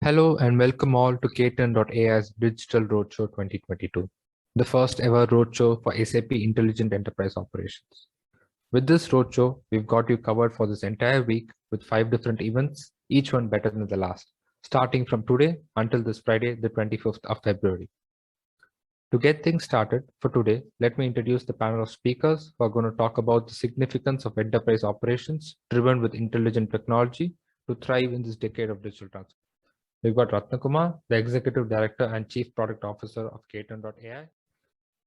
Hello and welcome all to KTern.AI's Digital Roadshow 2022, the first ever roadshow for SAP Intelligent Enterprise Operations. With this roadshow, we've got you covered for this entire week with 5 different events, each one better than the last, starting from today until this Friday, the 25th of February. To get things started for today, let me introduce the panel of speakers who are going to talk about the significance of enterprise operations driven with intelligent technology to thrive in this decade of digital transformation. We've got Ratnakumar, the Executive Director and Chief Product Officer of KTern.AI,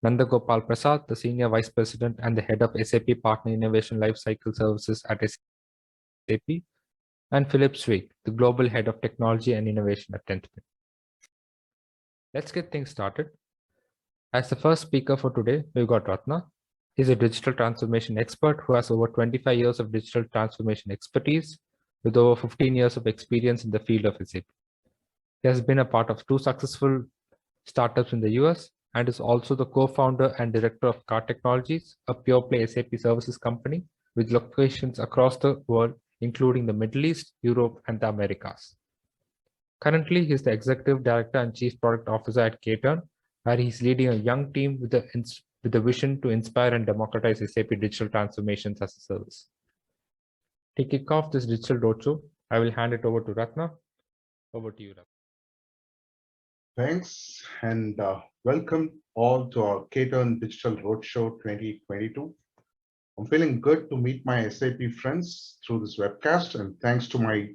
Nanda Gopal Prasad, the Senior Vice President and the Head of SAP Partner Innovation Lifecycle Services at SAP, and Philip Sweek, the Global Head of Technology and Innovation at Tenthpin. Let's get things started. As the first speaker for today, we've got Ratna. He's a digital transformation expert who has over 25 years of digital transformation expertise with over 15 years of experience in the field of SAP. He has been a part of 2 successful startups in the US and is also the co-founder and director of Car Technologies, a pure-play SAP services company with locations across the world, including the Middle East, Europe, and the Americas. Currently, he is the executive director and chief product officer at KTern, where he's leading a young team with the vision to inspire and democratize SAP digital transformations as a service. To kick off this digital roadshow, I will hand it over to Ratna. Over to you, Ratna. Thanks and welcome all to our KTern Digital Roadshow 2022. I'm feeling good to meet my SAP friends through this webcast, and thanks to my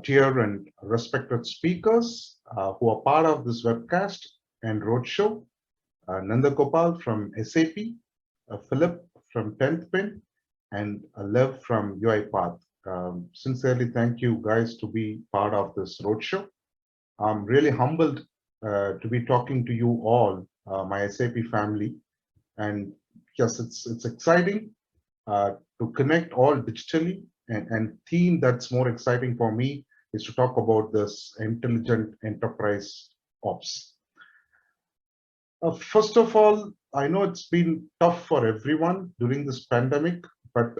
dear and respected speakers who are part of this webcast and roadshow. Nanda Gopal from SAP, Philip from Tenthpin, and Lev from UiPath. Sincerely thank you guys to be part of this roadshow. I'm really humbled to be talking to you all, my SAP family, and yes, it's exciting to connect all digitally, and theme that's more exciting for me is to talk about this intelligent enterprise ops. First of all, I know it's been tough for everyone during this pandemic, but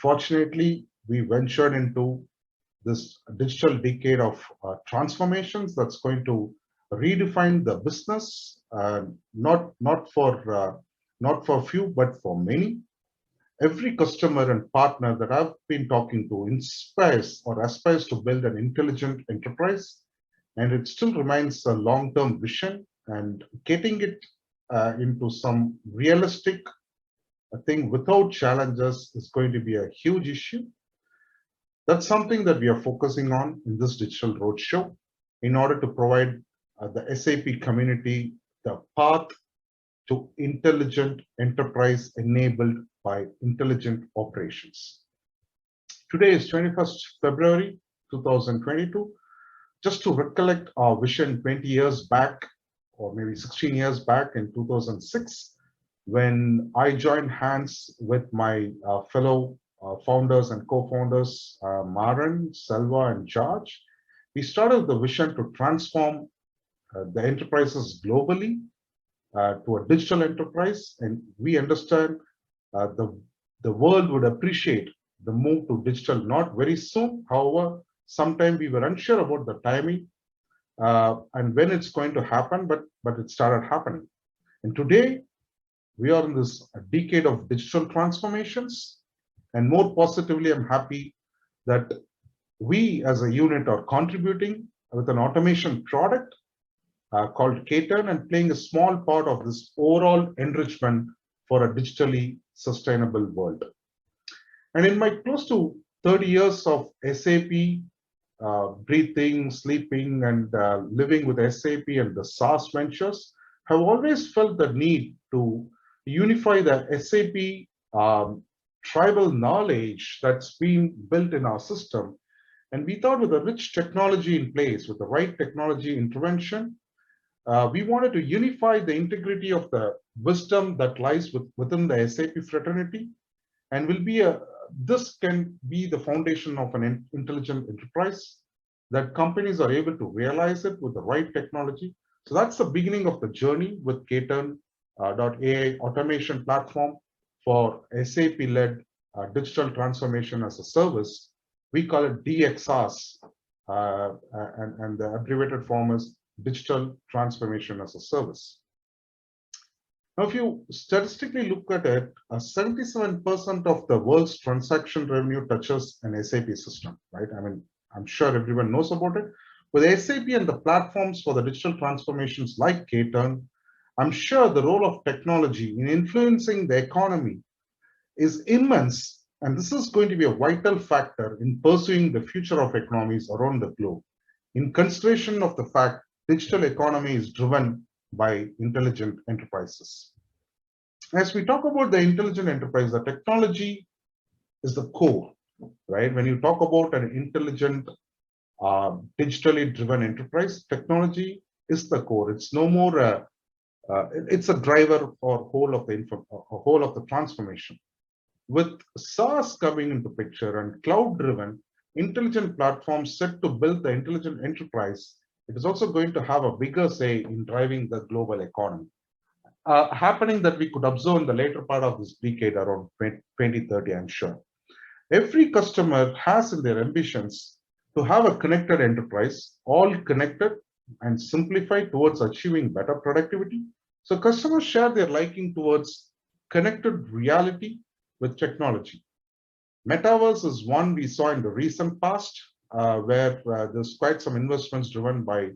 fortunately, we ventured into this digital decade of transformations that's going to redefine the business, not for few, but for many. Every customer and partner that I've been talking to inspires or aspires to build an intelligent enterprise, and it still remains a long-term vision, and getting it into some realistic thing without challenges is going to be a huge issue. That's something that we are focusing on in this digital roadshow in order to provide the SAP community the path to intelligent enterprise enabled by intelligent operations. Today is 21st February 2022. Just to recollect our vision 20 years back, or maybe 16 years back in 2006, when I joined hands with my fellow founders and co-founders, Maran, Selva, and George. We started the vision to transform the enterprises globally to a digital enterprise, and we understand the world would appreciate the move to digital not very soon. However, sometime we were unsure about the timing and when it's going to happen, but it started happening. And today, we are in this decade of digital transformations. And more positively, I'm happy that we as a unit are contributing with an automation product called KTern and playing a small part of this overall enrichment for a digitally sustainable world. And in my close to 30 years of SAP, breathing, sleeping, and living with SAP and the SaaS ventures, have always felt the need to unify the SAP tribal knowledge that's been built in our system. And we thought with a rich technology in place, with the right technology intervention, we wanted to unify the integrity of the wisdom that lies within the SAP fraternity, and this can be the foundation of an intelligent enterprise that companies are able to realize it with the right technology. So that's the beginning of the journey with KTern.AI automation platform for SAP-led digital transformation as a service. We call it DXRs, and the abbreviated form is Digital Transformation as a Service. Now, if you statistically look at it, 77% of the world's transaction revenue touches an SAP system, right? I mean, I'm sure everyone knows about it. With SAP and the platforms for the digital transformations like KTern, I'm sure the role of technology in influencing the economy is immense, and this is going to be a vital factor in pursuing the future of economies around the globe. In consideration of the fact digital economy is driven by intelligent enterprises. As we talk about the intelligent enterprise, the technology is the core, right? When you talk about an intelligent, digitally driven enterprise, technology is the core. It's no more it's a driver for whole of the transformation. With SaaS coming into picture and cloud-driven intelligent platforms set to build the intelligent enterprise, it is also going to have a bigger say in driving the global economy. Happening that we could observe in the later part of this decade around 2030, I'm sure. Every customer has in their ambitions to have a connected enterprise, all connected and simplified towards achieving better productivity. So customers share their liking towards connected reality with technology. Metaverse is one we saw in the recent past, where there's quite some investments driven by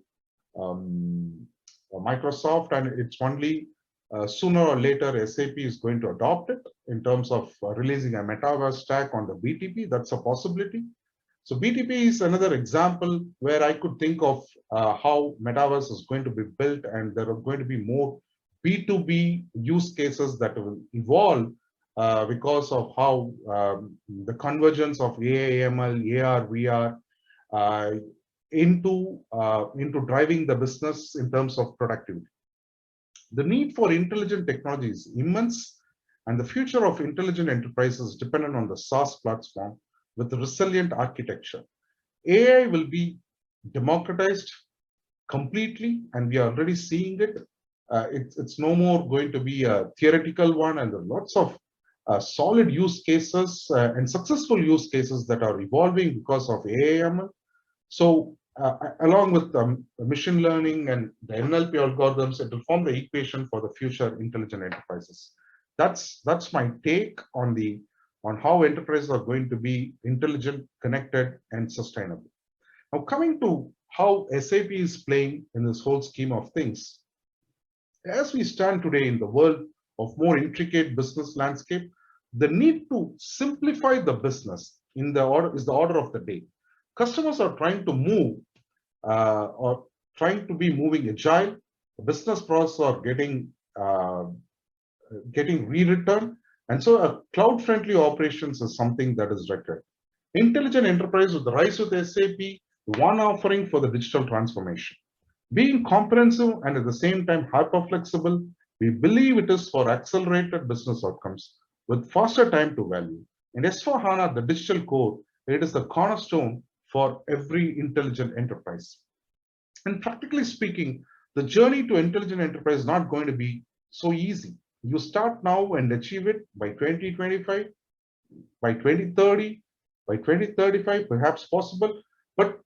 um, Microsoft, and it's only sooner or later SAP is going to adopt it in terms of releasing a metaverse stack on the BTP. That's a possibility. So BTP is another example where I could think of how metaverse is going to be built, and there are going to be more B2B use cases that will evolve because of how the convergence of AI, ML, AR, VR into driving the business in terms of productivity. The need for intelligent technology is immense, and the future of intelligent enterprises is dependent on the SaaS platform with resilient architecture. AI will be democratized completely, and we are already seeing it. It's no more going to be a theoretical one, and there are lots of solid use cases and successful use cases that are evolving because of AI/ML. So, along with machine learning and the NLP algorithms, it will form the equation for the future intelligent enterprises. That's my take on how enterprises are going to be intelligent, connected, and sustainable. Now, coming to how SAP is playing in this whole scheme of things, as we stand today in the world of more intricate business landscape, the need to simplify the business is the order of the day. Customers are trying to move or trying to be moving agile. The business processes are getting rewritten, and so a cloud-friendly operations is something that is required. Intelligent enterprise with the rise of SAP, one offering for the digital transformation. Being comprehensive and at the same time hyper-flexible, we believe it is for accelerated business outcomes with faster time to value. In S/4HANA, the digital core, it is the cornerstone for every intelligent enterprise. And practically speaking, the journey to intelligent enterprise is not going to be so easy. You start now and achieve it by 2025, by 2030, by 2035, perhaps possible. But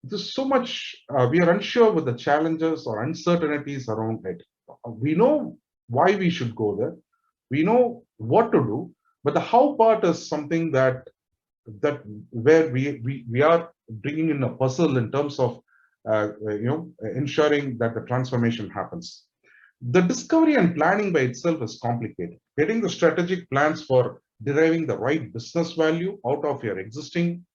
there's so much, we are unsure with the challenges or uncertainties around it. We know why we should go there. We know what to do, but the how part is something that where we are bringing in a puzzle in terms of ensuring that the transformation happens. The discovery and planning by itself is complicated. Getting the strategic plans for deriving the right business value out of your existing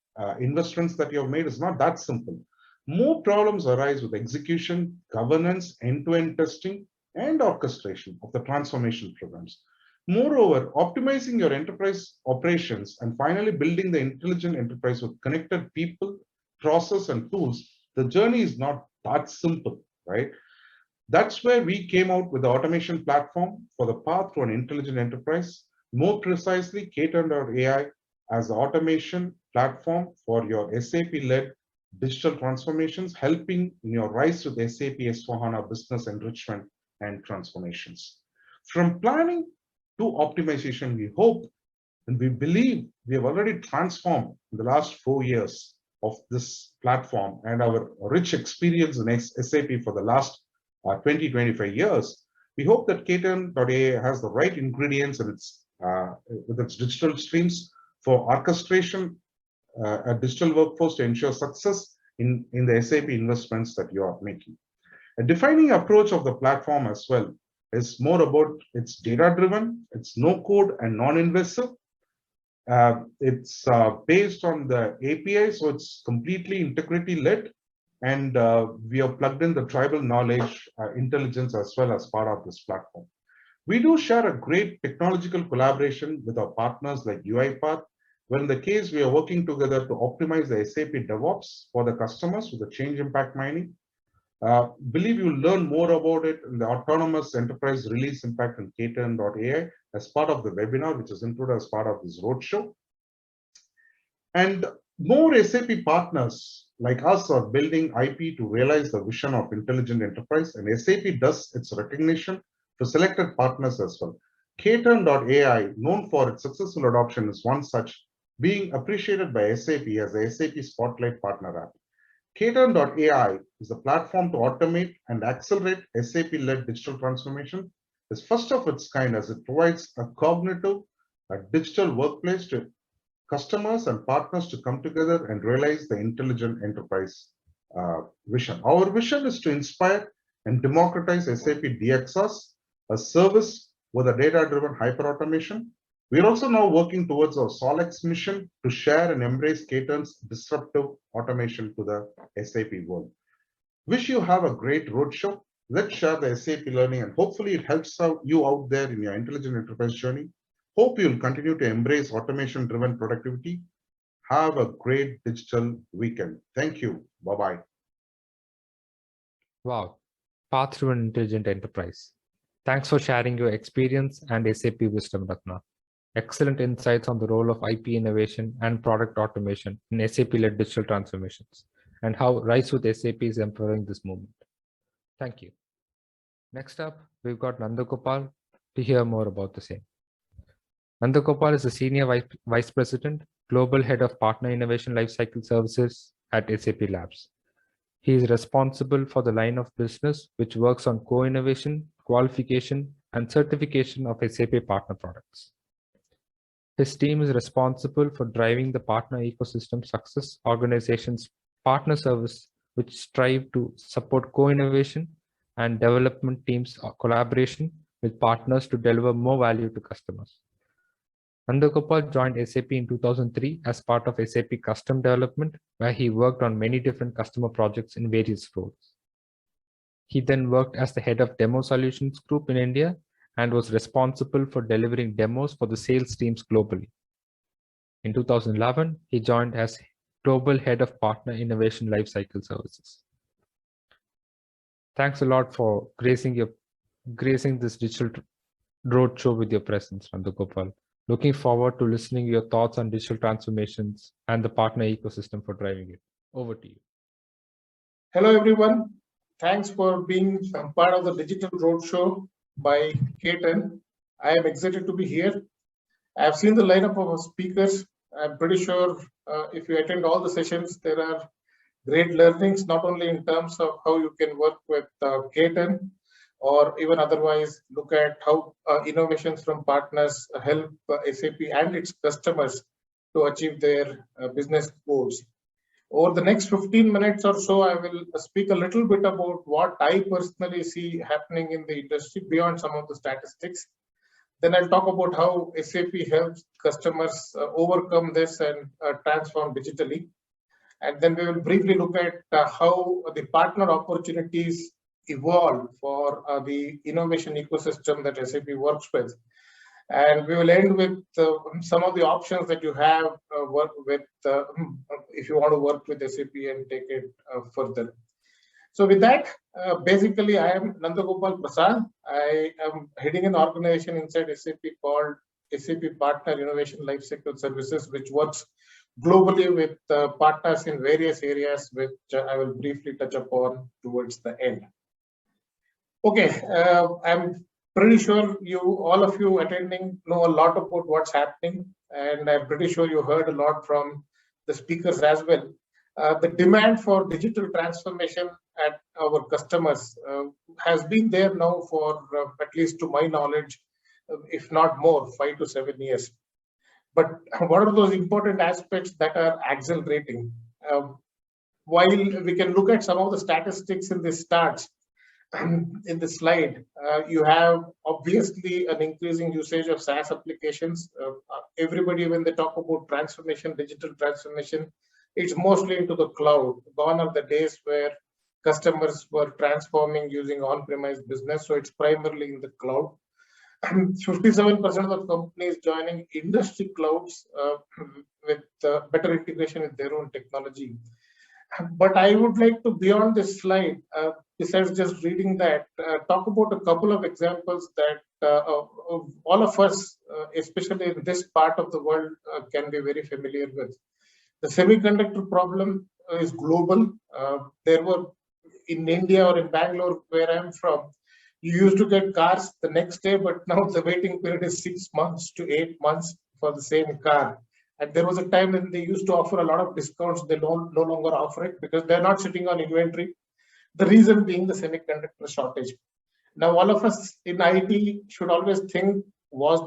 investments that you have made is not that simple. More problems arise with execution, governance, end-to-end testing, and orchestration of the transformation programs. Moreover, optimizing your enterprise operations and finally building the intelligent enterprise with connected people, process, and tools, the journey is not that simple, right? That's where we came out with the automation platform for the path to an intelligent enterprise. More precisely, KTern.AI as the automation platform for your SAP-led digital transformations, helping in your rise with SAP S/4HANA business enrichment and transformations. From planning to optimization, we hope and we believe we have already transformed in the last 4 years of this platform and our rich experience in SAP for the last 20-25 years, we hope that KTern.AI has the right ingredients in with its digital streams for orchestration, a digital workforce to ensure success in the SAP investments that you are making. A defining approach of the platform as well is more about it's data-driven, it's no-code and non-invasive. It's based on the API, so it's completely integrity-led, and we have plugged in the tribal knowledge, intelligence as well as part of this platform. We do share a great technological collaboration with our partners like UiPath, where in the case we are working together to optimize the SAP DevOps for the customers with the change impact mining. Believe you'll learn more about it in the Autonomous Enterprise Release Impact in KTern.AI as part of the webinar, which is included as part of this roadshow. And more SAP partners like us are building IP to realize the vision of intelligent enterprise, and SAP does its recognition for selected partners as well. KTern.AI, known for its successful adoption, is one such, being appreciated by SAP as the SAP Spotlight Partner app. KTern.AI is a platform to automate and accelerate SAP-led digital transformation. It's first of its kind as it provides a cognitive, digital workplace to customers and partners to come together and realize the intelligent enterprise vision. Our vision is to inspire and democratize SAP DXOS, a service with a data-driven hyper-automation. We are also now working towards our Solex mission to share and embrace KTern's disruptive automation to the SAP world. Wish you have a great roadshow. Let's share the SAP learning, and hopefully it helps you out there in your intelligent enterprise journey. Hope you'll continue to embrace automation-driven productivity. Have a great digital weekend. Thank you. Bye-bye. Wow. Path through an intelligent enterprise. Thanks for sharing your experience and SAP wisdom, Ratna. Excellent insights on the role of IP innovation and product automation in SAP-led digital transformations, and how Rise with SAP is empowering this movement. Thank you. Next up, we've got Nandagopal to hear more about the same. Nandagopal is the Senior Vice President, Global Head of Partner Innovation Lifecycle Services at SAP Labs. He is responsible for the line of business which works on co-innovation, qualification, and certification of SAP partner products. His team is responsible for driving the partner ecosystem success organizations' partner service, which strive to support co-innovation and development teams' collaboration with partners to deliver more value to customers. Nandagopal joined SAP in 2003 as part of SAP Custom Development, where he worked on many different customer projects in various roles. He then worked as the head of Demo Solutions Group in India and was responsible for delivering demos for the sales teams globally. In 2011, he joined as Global Head of Partner Innovation Lifecycle Services. Thanks a lot for gracing this digital roadshow with your presence, Nandagopal. Looking forward to listening to your thoughts on digital transformations and the partner ecosystem for driving it. Over to you. Hello, everyone. Thanks for being part of the digital roadshow by KTern. I am excited to be here. I have seen the lineup of speakers. I'm pretty sure if you attend all the sessions, there are great learnings, not only in terms of how you can work with KTern, or even otherwise look at how innovations from partners help SAP and its customers to achieve their business goals. Over the next 15 minutes or so, I will speak a little bit about what I personally see happening in the industry beyond some of the statistics. Then I'll talk about how SAP helps customers overcome this and transform digitally. And then we will briefly look at how the partner opportunities evolve for the innovation ecosystem that SAP works with. And we will end with some of the options that you have work with if you want to work with SAP and take it further. So with that, basically, I am Nandagopal Prasad. I am heading an organization inside SAP called SAP Partner Innovation Lifecycle Services, which works globally with partners in various areas, which I will briefly touch upon towards the end. Okay, I'm pretty sure all of you attending know a lot about what's happening, and I'm pretty sure you heard a lot from the speakers as well. The demand for digital transformation at our customers has been there now for at least to my knowledge, if not more, 5 to 7 years. But what are those important aspects that are accelerating? While we can look at some of the statistics in this charts, in the slide, you have obviously an increasing usage of SaaS applications. Everybody, when they talk about transformation, digital transformation, it's mostly into the cloud. Gone are the days where customers were transforming using on-premise business, so it's primarily in the cloud. 57% of companies joining industry clouds with better integration with their own technology. But I would like to, beyond this slide, besides just reading that, talk about a couple of examples that all of us, especially in this part of the world, can be very familiar with. The semiconductor problem is global. There were, in India or in Bangalore, where I'm from, you used to get cars the next day, but now the waiting period is 6 months to 8 months for the same car. And there was a time when they used to offer a lot of discounts. They no longer offer it because they're not sitting on inventory. The reason being the semiconductor shortage. Now, all of us in IT should always think, was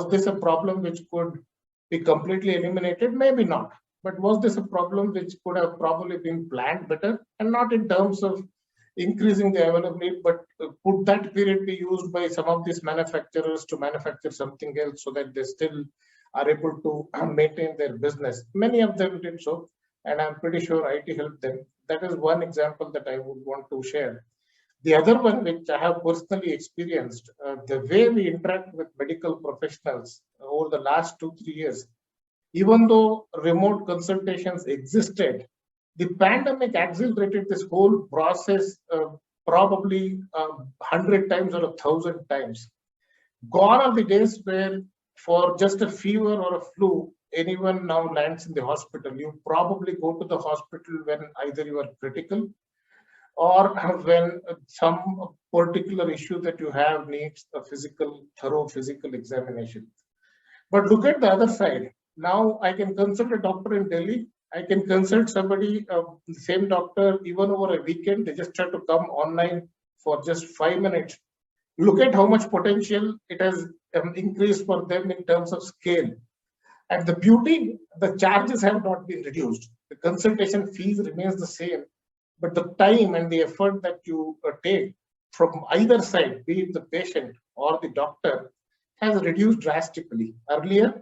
this a problem which could be completely eliminated? Maybe not. But was this a problem which could have probably been planned better? And not in terms of increasing the availability, but could that period be used by some of these manufacturers to manufacture something else so that they still are able to maintain their business? Many of them did so, and I'm pretty sure IT helped them. That is one example that I would want to share. The other one, which I have personally experienced, the way we interact with medical professionals over the last 2-3 years, even though remote consultations existed, the pandemic accelerated this whole process probably 100 times or 1,000 times. Gone are the days where for just a fever or a flu, anyone now lands in the hospital. You probably go to the hospital when either you are critical or when some particular issue that you have needs a thorough physical examination. But look at the other side. Now I can consult a doctor in Delhi. I can consult somebody, the same doctor, even over a weekend. They just have to come online for just 5 minutes. Look at how much potential it has increased for them in terms of scale. And the beauty, the charges have not been reduced. The consultation fees remains the same, but the time and the effort that you take from either side, be it the patient or the doctor, has reduced drastically. Earlier,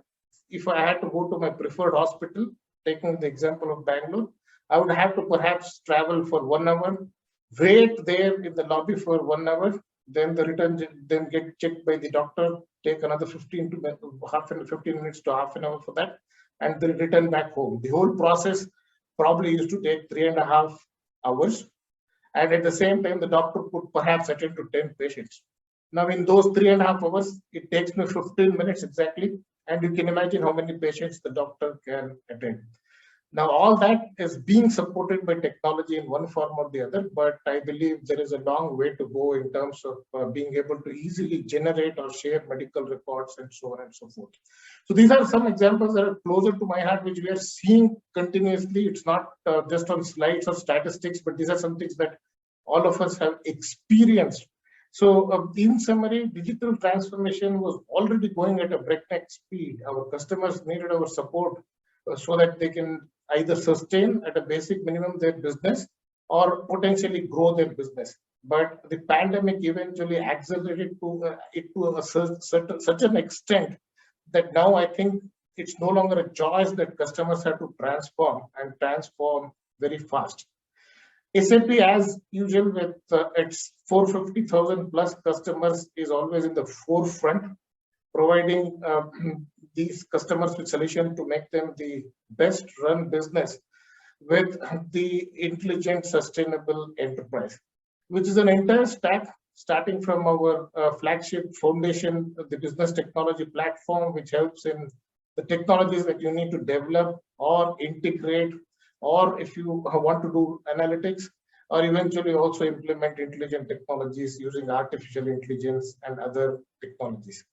if I had to go to my preferred hospital, taking the example of Bangalore, I would have to perhaps travel for 1 hour, wait there in the lobby for 1 hour, then then get checked by the doctor, take another 15 minutes to half an hour for that, and then return back home. The whole process probably used to take 3.5 hours. And at the same time, the doctor could perhaps attend to 10 patients. Now, in those 3.5 hours, it takes me 15 minutes exactly. And you can imagine how many patients the doctor can attend. Now, all that is being supported by technology in one form or the other, but I believe there is a long way to go in terms of being able to easily generate or share medical records and so on and so forth. So these are some examples that are closer to my heart, which we are seeing continuously. It's not just on slides or statistics, but these are some things that all of us have experienced. So in summary, digital transformation was already going at a breakneck speed. Our customers needed our support so that they can either sustain at a basic minimum their business or potentially grow their business. But the pandemic eventually accelerated it to such an extent that now I think it's no longer a choice that customers have to transform and transform very fast. SAP, as usual, with its 450,000 plus customers, is always in the forefront, providing these customers with solutions to make them the best run business with the intelligent, sustainable enterprise, which is an entire stack starting from our flagship foundation, the business technology platform, which helps in the technologies that you need to develop or integrate, or if you want to do analytics, or eventually also implement intelligent technologies using artificial intelligence and other technologies.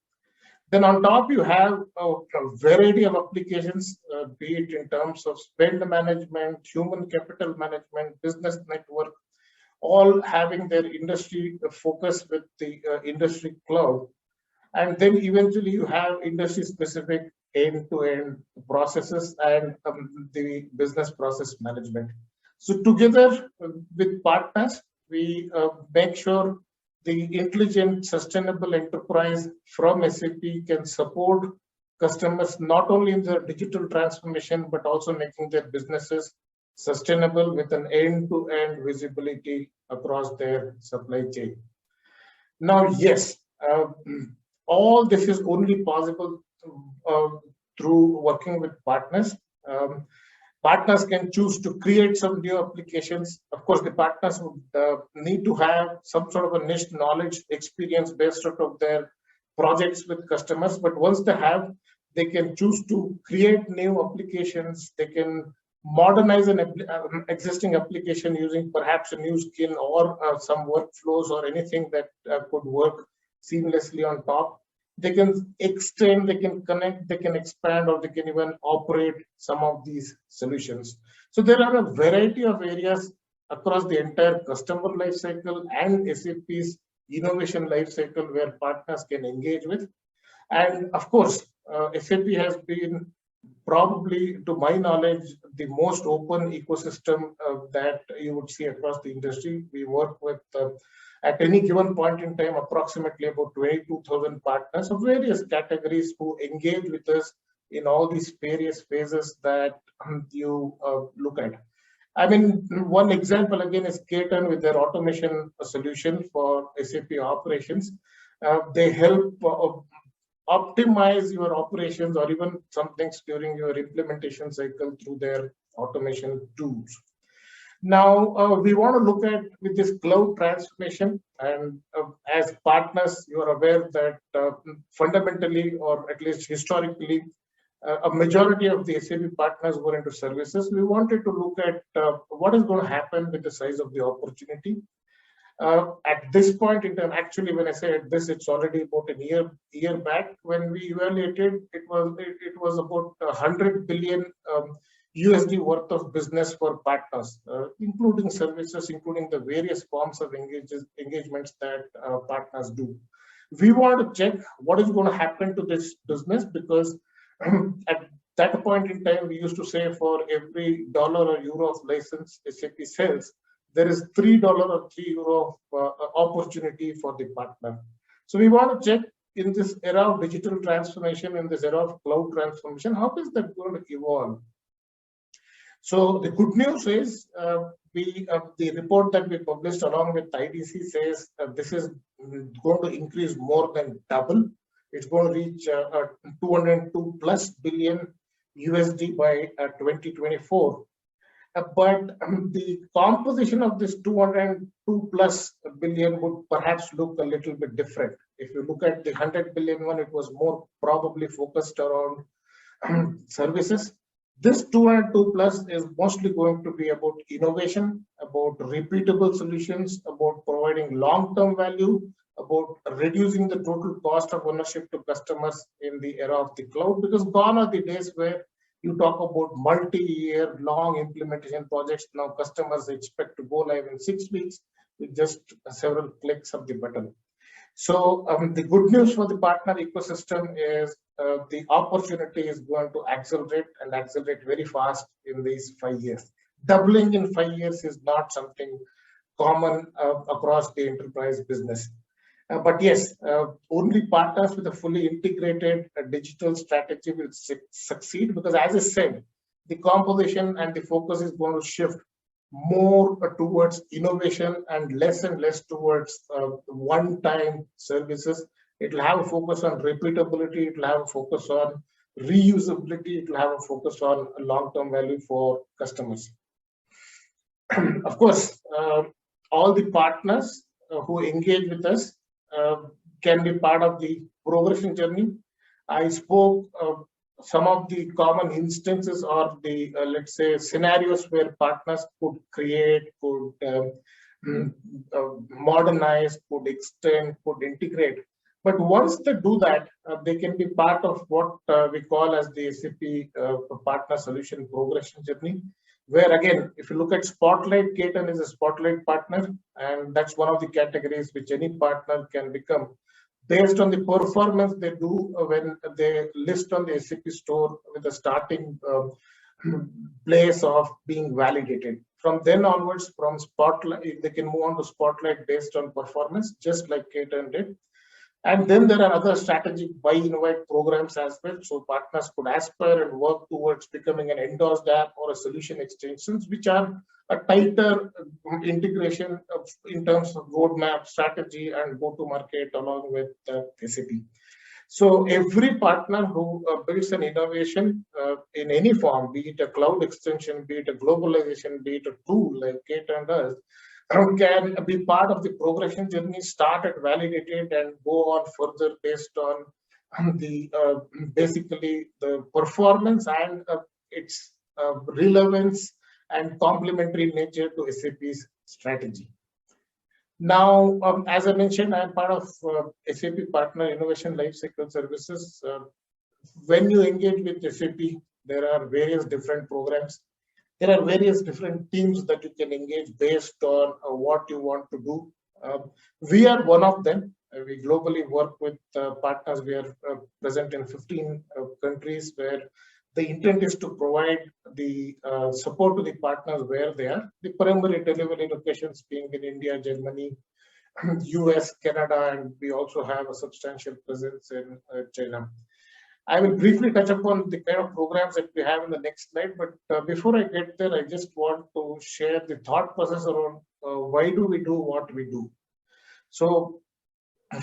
Then on top, you have a variety of applications, be it in terms of spend management, human capital management, business network, all having their industry focus with the industry cloud. And then eventually you have industry specific end-to-end processes and the business process management. So together with partners, we make sure the intelligent, sustainable enterprise from SAP can support customers not only in their digital transformation, but also making their businesses sustainable with an end-to-end visibility across their supply chain. Now, yes, all this is only possible uh, through working with partners. Partners can choose to create some new applications. Of course, the partners would need to have some sort of a niche knowledge experience based out of their projects with customers. But once they have, they can choose to create new applications. They can modernize an existing application using perhaps a new skill or some workflows or anything that could work seamlessly on top. They can extend, they can connect, they can expand, or they can even operate some of these solutions. So there are a variety of areas across the entire customer lifecycle and SAP's innovation lifecycle where partners can engage with. And of course, SAP has been probably, to my knowledge, the most open ecosystem that you would see across the industry. We work with at any given point in time, approximately about 22,000 partners of various categories who engage with us in all these various phases that you look at. I mean, one example again is KTern with their automation solution for SAP operations. They help optimize your operations or even some things during your implementation cycle through their automation tools. Now, we want to look at with this cloud transformation, and as partners, you are aware that fundamentally, or at least historically, a majority of the SAP partners were into services. We wanted to look at what is going to happen with the size of the opportunity. At this point in time, actually, when I say at this, it's already about a year back. When we evaluated, it was about 100 billion USD worth of business for partners, including services, including the various forms of engagements that partners do. We want to check what is going to happen to this business, because at that point in time, we used to say for every dollar or euro of license SAP sells, there is $3 or €3 of opportunity for the partner. So we want to check in this era of digital transformation, in this era of cloud transformation, how is that going to evolve? So the good news is the report that we published along with IDC says this is going to increase more than double. It's going to reach 202 plus billion USD by 2024. But the composition of this 202 plus billion would perhaps look a little bit different. If you look at the 100 billion one, it was more probably focused around services. This 202 plus is mostly going to be about innovation, about repeatable solutions, about providing long-term value, about reducing the total cost of ownership to customers in the era of the cloud, because gone are the days where you talk about multi-year long implementation projects. Now customers expect to go live in 6 weeks with just several clicks of the button. So the good news for the partner ecosystem is the opportunity is going to accelerate and accelerate very fast in these 5 years. Doubling in 5 years is not something common across the enterprise business. But yes, only partners with a fully integrated digital strategy will succeed, because as I said, the composition and the focus is going to shift more towards innovation and less towards one-time services. It will have a focus on repeatability, it will have a focus on reusability, it will have a focus on long-term value for customers. Of course, all the partners who engage with us can be part of the progression journey. I spoke some of the common instances or the, let's say, scenarios where partners could create, could modernize, could extend, could integrate. But once they do that, they can be part of what we call as the SAP Partner Solution Progression Journey, where again, if you look at Spotlight, KTern is a Spotlight partner, and that's one of the categories which any partner can become based on the performance they do when they list on the SAP store with the starting place of being validated. From then onwards, from Spotlight, they can move on to Spotlight based on performance, just like KTern did. And then there are other strategic buy invite programs as well. So partners could aspire and work towards becoming an endorsed app or a solution extensions, which are a tighter integration in terms of roadmap, strategy, and go-to-market along with SAP. So every partner who builds an innovation in any form, be it a cloud extension, be it a globalization, be it a tool like KTern does, can be part of the progression journey, start at validated and go on further based on the basically the performance and its relevance and complementary nature to SAP's strategy. Now, as I mentioned, I'm part of SAP Partner Innovation Lifecycle Services. When you engage with SAP, there are various different programs. There are various different teams that you can engage based on what you want to do. We are one of them. We globally work with partners. We are present in 15 countries where the intent is to provide the support to the partners where they are. The primary delivery locations being in India, Germany, US, Canada, and we also have a substantial presence in China. I will briefly touch upon the kind of programs that we have in the next slide, but before I get there, I just want to share the thought process around why do we do what we do. So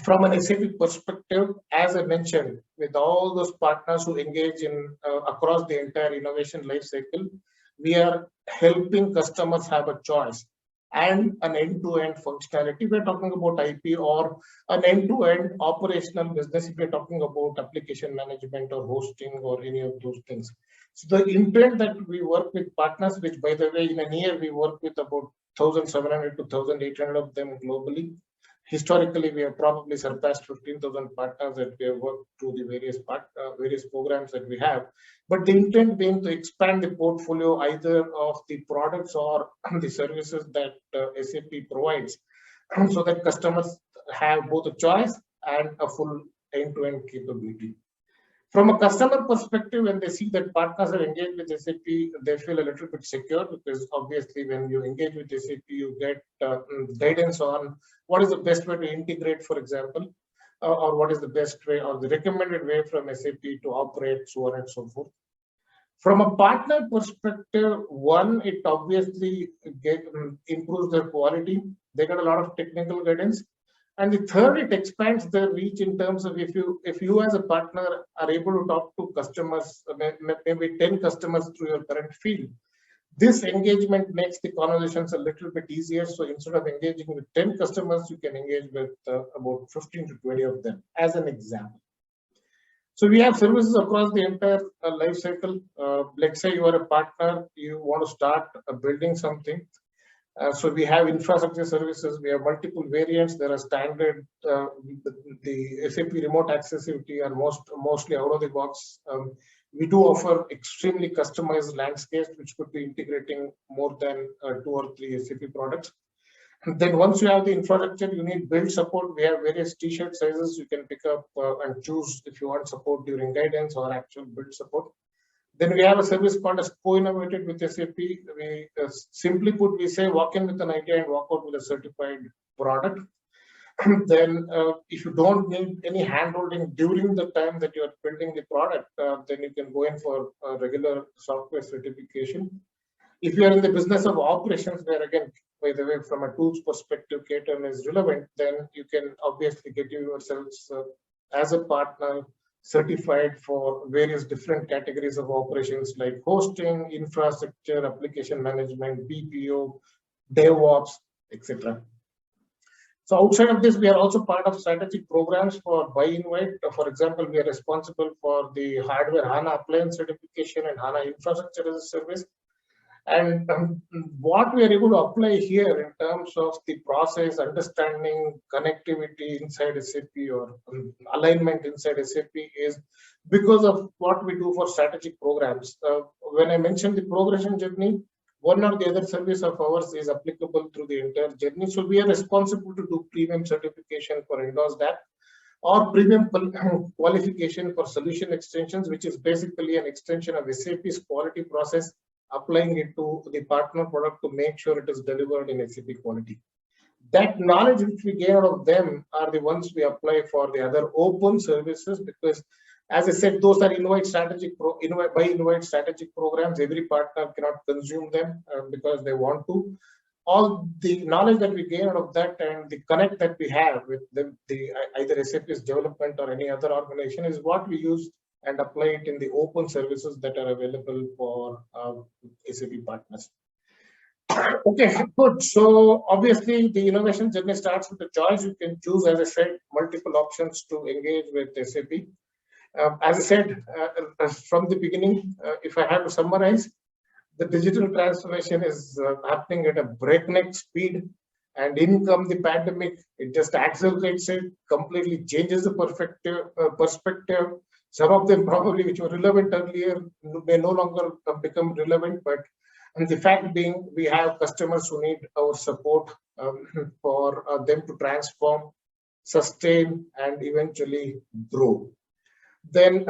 from an SAP perspective, as I mentioned, with all those partners who engage in across the entire innovation life cycle, we are helping customers have a choice and an end-to-end functionality. We're talking about IP or an end-to-end operational business if we're talking about application management or hosting or any of those things. So the intent that we work with partners, which by the way, in a year, we work with about 1,700 to 1,800 of them globally. Historically, we have probably surpassed 15,000 partners that we have worked through the various programs that we have. But the intent being to expand the portfolio either of the products or the services that SAP provides, so that customers have both a choice and a full end-to-end capability. From a customer perspective, when they see that partners are engaged with SAP, they feel a little bit secure, because obviously when you engage with SAP, you get guidance on what is the best way to integrate, for example, or what is the best way or the recommended way from SAP to operate, so on and so forth. From a partner perspective, one, it obviously improves their quality. They get a lot of technical guidance. And the third, it expands their reach in terms of if you as a partner are able to talk to customers, maybe 10 customers through your current field, this engagement makes the conversations a little bit easier. So instead of engaging with 10 customers, you can engage with about 15 to 20 of them, as an example. So we have services across the entire life cycle. Let's say you are a partner, you want to start building something. So we have infrastructure services, we have multiple variants. There are standard, the SAP remote accessibility are mostly out of the box. We do offer extremely customized landscapes, which could be integrating more than 2 or 3 SAP products. And then once you have the infrastructure, you need build support. We have various t-shirt sizes you can pick up and choose if you want support during guidance or actual build support. Then we have a service called as co-innovated with SAP. We simply put, we say walk in with an idea and walk out with a certified product. Then if you don't need any handholding during the time that you are building the product, then you can go in for a regular software certification. If you are in the business of operations, where again, by the way, from a tools perspective, KTern is relevant, then you can obviously get yourselves as a partner certified for various different categories of operations like hosting, infrastructure, application management, BPO, DevOps, etc. So outside of this, we are also part of strategic programs for buy invite. For example, we are responsible for the hardware HANA appliance certification and HANA infrastructure as a service. And what we are able to apply here in terms of the process, understanding, connectivity inside SAP or alignment inside SAP is because of what we do for strategic programs. When I mentioned the progression journey, one or the other service of ours is applicable through the entire journey. So we are responsible to do premium certification for endorsed app or premium qualification for solution extensions, which is basically an extension of SAP's quality process, applying it to the partner product to make sure it is delivered in SAP quality. That knowledge which we gain out of them are the ones we apply for the other open services, because as I said, those are invite strategic strategic programs. Every partner cannot consume them because they want to. All the knowledge that we gain out of that and the connect that we have with either SAP's development or any other organization is what we use and apply it in the open services that are available for SAP partners. Okay, good. So obviously the innovation journey starts with the choice. You can choose, as I said, multiple options to engage with SAP. As I said from the beginning, if I have to summarize, the digital transformation is happening at a breakneck speed, and in come the pandemic, it just accelerates it, completely changes the perspective. Some of them probably which were relevant earlier may no longer become relevant, but and the fact being, we have customers who need our support for them to transform, sustain, and eventually grow. Then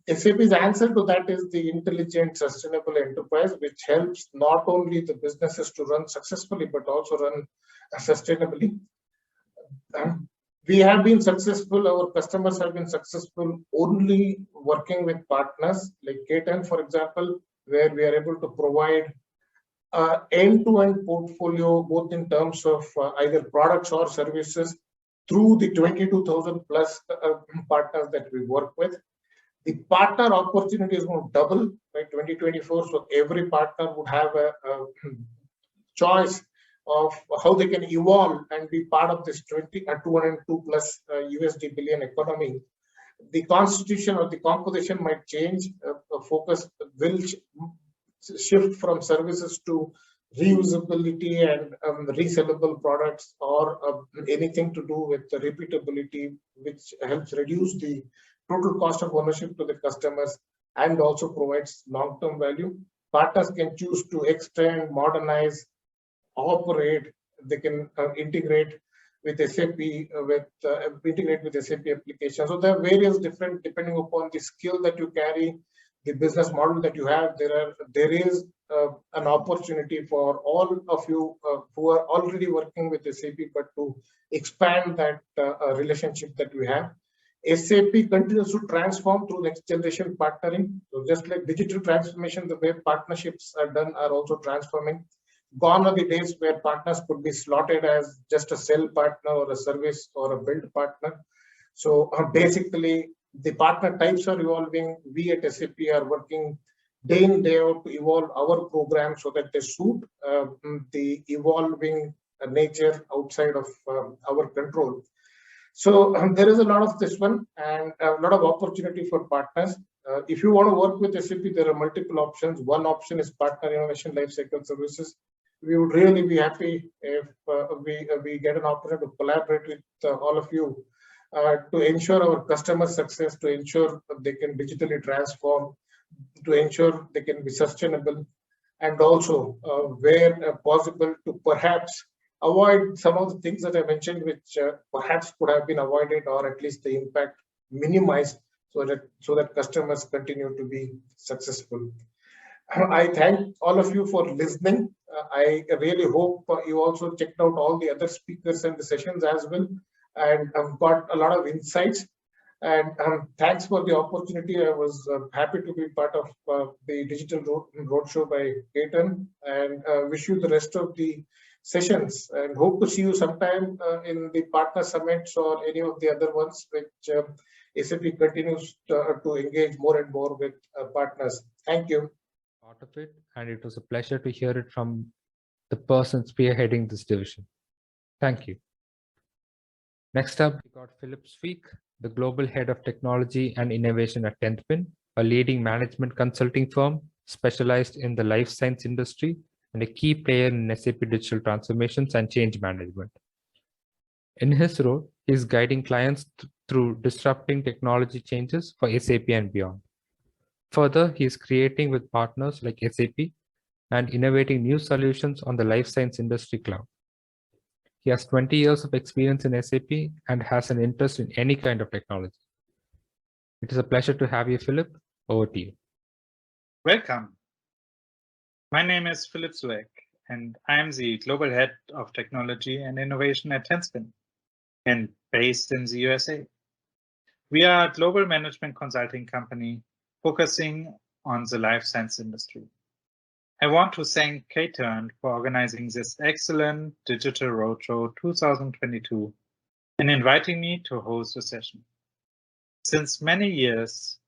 SAP's answer to that is the intelligent, sustainable enterprise, which helps not only the businesses to run successfully, but also run sustainably. We have been successful, our customers have been successful only working with partners like KTern, for example, where we are able to provide end-to-end portfolio, both in terms of either products or services, through the 22,000 plus partners that we work with. The partner opportunity is going to double by 2024. So every partner would have a choice of how they can evolve and be part of this 202 plus USD billion economy. The constitution or the composition might change. Focus will shift from services to reusability and resellable products, or anything to do with the repeatability, which helps reduce the total cost of ownership to the customers and also provides long-term value. Partners can choose to extend, modernize, operate. They can integrate with SAP, integrate with SAP applications. So there are various different, depending upon the skill that you carry, the business model that you have. There is an opportunity for all of you who are already working with SAP, but to expand that relationship that we have. SAP continues to transform through next generation partnering. So just like digital transformation, the way partnerships are done are also transforming. Gone are the days where partners could be slotted as just a sell partner or a service or a build partner. So basically, the partner types are evolving. We at SAP are working day in, day out to evolve our program so that they suit the evolving nature outside of our control. So there is a lot of this one and a lot of opportunity for partners. If you want to work with SAP, there are multiple options. One option is Partner Innovation Lifecycle Services. We would really be happy if we get an opportunity to collaborate with all of you to ensure our customer success, to ensure they can digitally transform, to ensure they can be sustainable, and also where possible to perhaps avoid some of the things that I mentioned, which perhaps could have been avoided, or at least the impact minimized, so that customers continue to be successful. I thank all of you for listening. I really hope you also checked out all the other speakers and the sessions as well, and I've got a lot of insights. And thanks for the opportunity. I was happy to be part of the Digital Roadshow by KTern, and wish you the rest of the sessions, and hope to see you sometime in the partner summits or any of the other ones, which SAP continues to engage more and more with partners. Thank you. Part of it, and it was a pleasure to hear it from the person spearheading this division. Thank you. Next up, we got Philip Sweek, the Global Head of Technology and Innovation at 10th Pin, a leading management consulting firm specialized in the life science industry and a key player in SAP digital transformations and change management. In his role, he is guiding clients through disrupting technology changes for SAP and beyond. Further, he is creating with partners like SAP and innovating new solutions on the life science industry cloud. He has 20 years of experience in SAP and has an interest in any kind of technology. It is a pleasure to have you, Philip. Over to you. Welcome. My name is Philip Zweck, and I am the Global Head of Technology and Innovation at Tenspin, and based in the USA. We are a global management consulting company focusing on the life science industry. I want to thank KTern for organizing this excellent Digital Roadshow 2022 and inviting me to host a session. Since many years,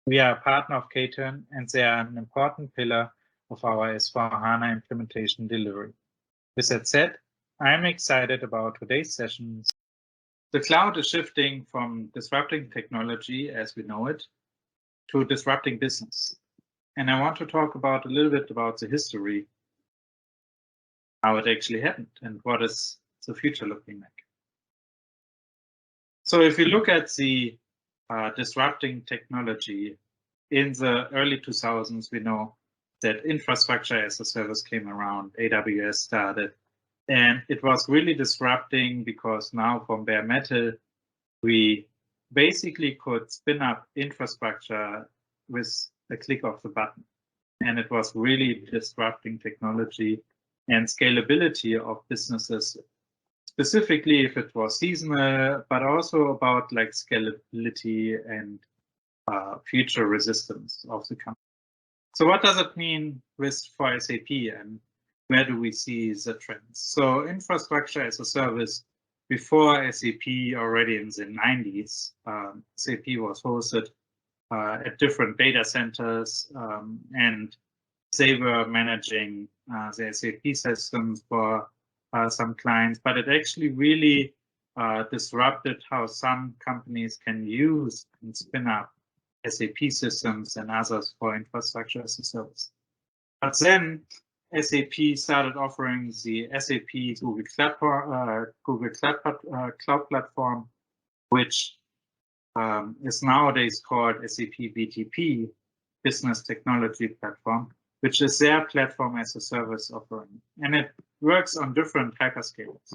we are a partner of KTern, and they are an important pillar of our S/4HANA implementation delivery. With that said, I am excited about today's session. The cloud is shifting from disrupting technology as we know it to disrupting business. And I want to talk about a little bit about the history, how it actually happened, and what is the future looking like. So if you look at the disrupting technology, in the early 2000s, we know that infrastructure as a service came around, AWS started, and it was really disrupting because now from bare metal, we basically could spin up infrastructure with a click of the button. And it was really disrupting technology and scalability of businesses, specifically if it was seasonal, but also about like scalability and future resistance of the company. So what does it mean for SAP, and where do we see the trends? So infrastructure as a service, before SAP, already in the 90s, SAP was hosted at different data centers, and they were managing the SAP systems for some clients, but it actually really disrupted how some companies can use and spin up SAP systems and others for infrastructure as a service. But then SAP started offering the SAP Google Cloud Platform, which is nowadays called SAP BTP, Business Technology Platform, which is their platform as a service offering. And it works on different hyperscalers.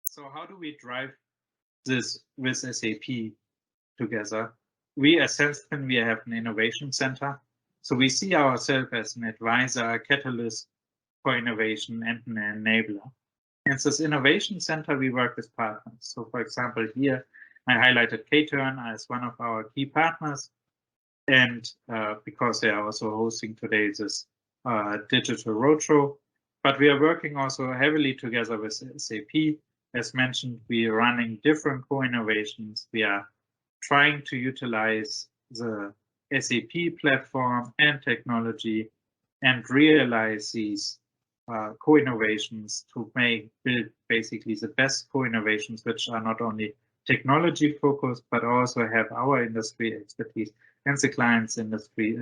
So how do we drive this with SAP together? We as Tenspin, we have an innovation center. So we see ourselves as an advisor, a catalyst for innovation and an enabler. And this innovation center, we work with partners. So for example, here I highlighted KTern as one of our key partners. And because they are also hosting today this digital roadshow, but we are working also heavily together with SAP. As mentioned, we are running different co-innovations. We are trying to utilize the SAP platform and technology and realize these co-innovations to build basically the best co-innovations, which are not only technology focused, but also have our industry expertise and the client's industry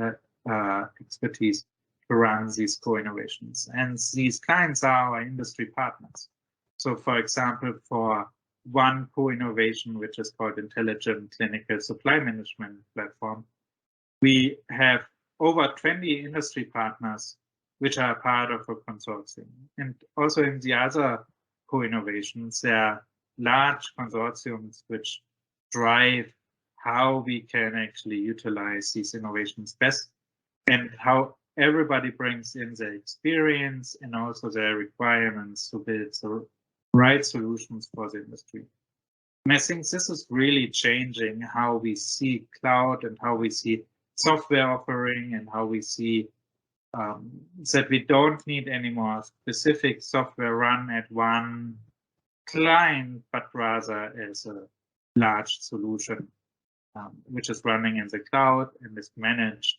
expertise to run these co-innovations. And these clients are our industry partners. So for example, for one co-innovation, which is called Intelligent Clinical Supply Management Platform, we have over 20 industry partners which are part of a consortium. And also in the other co-innovations, there are large consortiums which drive how we can actually utilize these innovations best and how everybody brings in their experience and also their requirements to build the right solutions for the industry. And I think this is really changing how we see cloud and how we see software offering and how we see that we don't need any more specific software run at one client, but rather as a large solution, which is running in the cloud and is managed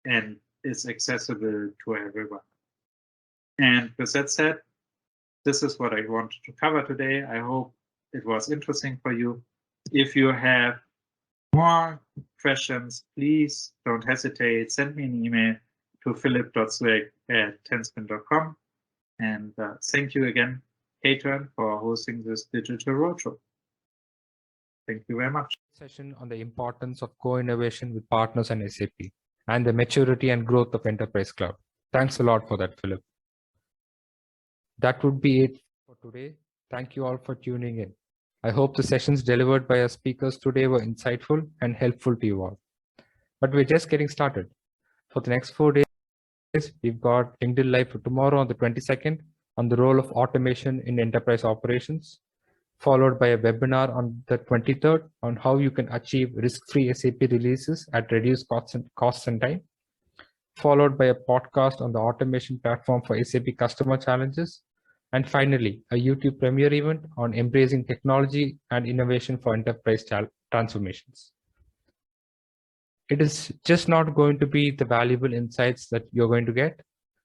and is accessible to everyone. And with that said, this is what I wanted to cover today. I hope it was interesting for you. If you have more questions, please don't hesitate. Send me an email to philip.swag@tenspin.com. And thank you again, KTern, for hosting this digital roadshow. Thank you very much. Session on the importance of co-innovation with partners and SAP and the maturity and growth of enterprise cloud. Thanks a lot for that, Philip. That would be it for today. Thank you all for tuning in. I hope the sessions delivered by our speakers today were insightful and helpful to you all. But we're just getting started. For the next 4 days, we've got LinkedIn Live for tomorrow on the 22nd on the role of automation in enterprise operations, followed by a webinar on the 23rd on how you can achieve risk-free SAP releases at reduced costs and time, followed by a podcast on the automation platform for SAP customer challenges, and finally, a YouTube premiere event on embracing technology and innovation for enterprise transformations. It is just not going to be the valuable insights that you're going to get.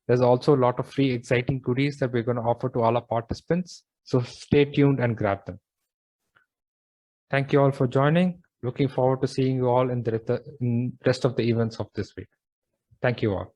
There's also a lot of free, exciting goodies that we're going to offer to all our participants. So stay tuned and grab them. Thank you all for joining. Looking forward to seeing you all in the rest of the events of this week. Thank you all.